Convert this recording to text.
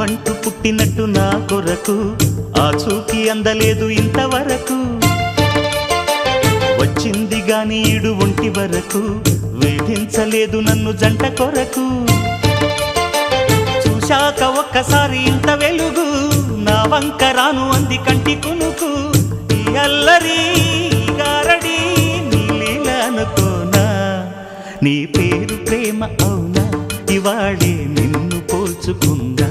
నువ్వంటూ పుట్టినట్టు నా కొరకు ఆ చూకి అందలేదు ఇంతవరకు వచ్చింది గాని ఈడు ఒంటి వరకు వేధించలేదు నన్ను జంట కొరకు చూశాక ఒక్కసారి ఇంత వెలుగు నా వంక రాను అంది కంటి కునుకు ఈ అల్లరి గారడి నీ లీల అనుకోనా నీ పేరు ప్రేమ అవునా ఇవాళే నిన్ను పోల్చుకుందా